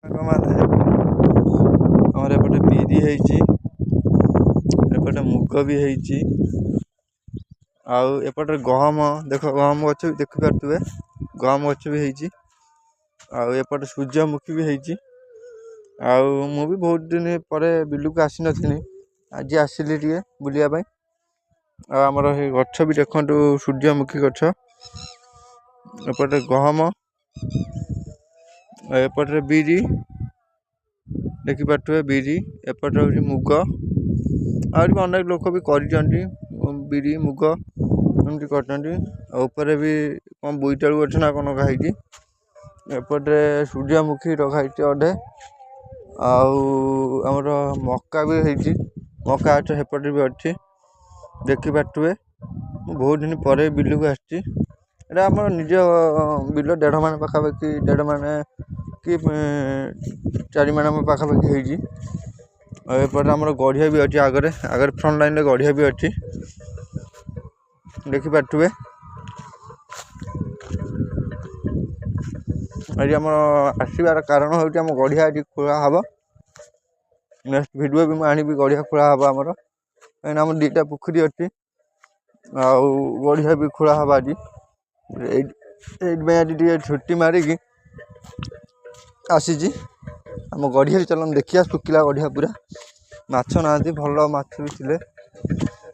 ଆମର ଏପଟେ ବିରି ହେଇଛି, ଏପଟେ ମୁଗ ବି ହେଇଛି, ଆଉ ଏପଟରେ ଗହମ ଦେଖ, ଗହମ ଗଛ ବି ଦେଖିପାରୁଥିବେ, ଗହମ ଗଛ ବି ହେଇଛି। ଆଉ ଏପଟେ ସୂର୍ଯ୍ୟମୁଖୀ ବି ହେଇଛି। ଆଉ ମୁଁ ବି ବହୁତ ଦିନ ପରେ ବିଲକୁ ଆସିନଥିଲି, ଆଜି ଆସିଲି ଟିକେ ବୁଲିବା ପାଇଁ। ଆଉ ଆମର ଏଇ ଗଛ ବି ଦେଖନ୍ତୁ, ସୂର୍ଯ୍ୟମୁଖୀ ଗଛ। ଏପଟେ ଗହମ, ଏପଟରେ ବିରି ଦେଖିପାରୁଥିବେ, ବିରି। ଏପଟେ ହେଉଛି ମୁଗ। ଆହୁରି ବି ଅନେକ ଲୋକ ବି କରିଛନ୍ତି, ବିରି ମୁଗ ଏମିତି କରିଛନ୍ତି। ଆଉ ଉପରେ ବି କ'ଣ ବୋଇତାଳୁ ଗଛ ନା କ'ଣ ଲଗା ହେଇଛି। ଏପଟେ ସୂର୍ଯ୍ୟମୁଖୀ ଲଗା ହେଇଛି ଅଧେ। ଆଉ ଆମର ମକା ବି ହେଇଛି, ମକା ଗଛ ସେପଟେ ବି ଅଛି ଦେଖିପାରୁଥିବେ। ମୁଁ ବହୁତ ଦିନ ପରେ ବିଲକୁ ଆସିଛି। ଏଇଟା ଆମର ନିଜ ବିଲ, 1.5 ମାଣ ପାଖାପାଖି, 1.5 ମାଣ କି 4 ମାଣ ପାଖାପାଖି ହେଇଛି। ଆଉ ଏପଟେ ଆମର ଗଢ଼ିଆ ବି ଅଛି, ଆଗରେ ଫ୍ରଣ୍ଟ ଲାଇନ୍ରେ ଗଢ଼ିଆ ବି ଅଛି ଦେଖିପାରୁଥିବେ। ଆଜି ଆମର ଆସିବାର କାରଣ ହେଉଛି, ଆମ ଗଢ଼ିଆ ଆଜି ଖୋଳା ହେବ। ନେକ୍ସଟ ଭିଡ଼ିଓ ବି ମୁଁ ଆଣିବି, ଗଢ଼ିଆ ଖୋଳା ହେବ ଆମର। କାହିଁକିନା ଆମର 2ଟା ପୋଖରୀ ଅଛି, ଆଉ ଗଢ଼ିଆ ବି ଖୋଳା ହେବ ଆଜି। ସେଇଥିପାଇଁ ଆଜି ଟିକେ ଛୁଟି ମାରିକି ଆସିଛି ଆମ ଗଢ଼ିଆରେ। ଚାଲନ୍ତୁ ଦେଖିବା, ଶୁଖିଲା ଗଢ଼ିଆ ପୁରା, ମାଛ ନାହାନ୍ତି, ଭଲ ମାଛ ବି ଥିଲେ।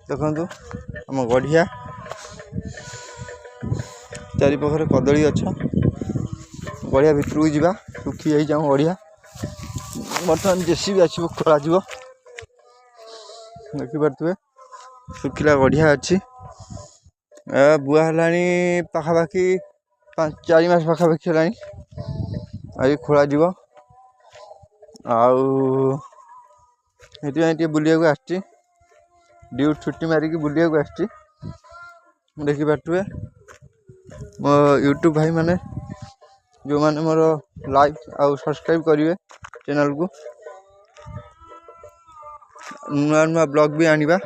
ଦେଖନ୍ତୁ ଆମ ଗଢ଼ିଆ ଚାରିପାଖରେ କଦଳୀ ଗଛ। ଗଢ଼ିଆ ଭିତରକୁ ଯିବା, ଶୁଖି ଯାଇଛି ଆମ ଗଢ଼ିଆ। ବର୍ତ୍ତମାନ JCB ଆସିବ, ଖୋଳାଯିବ। ଦେଖିପାରୁଥିବେ ଶୁଖିଲା ଗଢ଼ିଆ ଅଛି। ବୁଆ ହେଲାଣି ପାଖାପାଖି 4 ମାସ ପାଖାପାଖି ହେଲାଣି, ଆଜି ଖୋଳାଯିବ। ଆଉ ସେଥିପାଇଁ ଟିକେ ବୁଲିବାକୁ ଆସିଛି, ଡ୍ୟୁଟି ଛୁଟି ମାରିକି ବୁଲିବାକୁ ଆସିଛି। ଦେଖିପାରୁଥିବେ ମୋ ୟୁଟ୍ୟୁବ୍ ଭାଇମାନେ, ଯେଉଁମାନେ ମୋର ଲାଇକ୍ ଆଉ ସବସ୍କ୍ରାଇବ୍ କରିବେ ଚ୍ୟାନେଲ୍କୁ। ନୂଆ ନୂଆ ବ୍ଲଗ୍ ବି ଆଣିବା।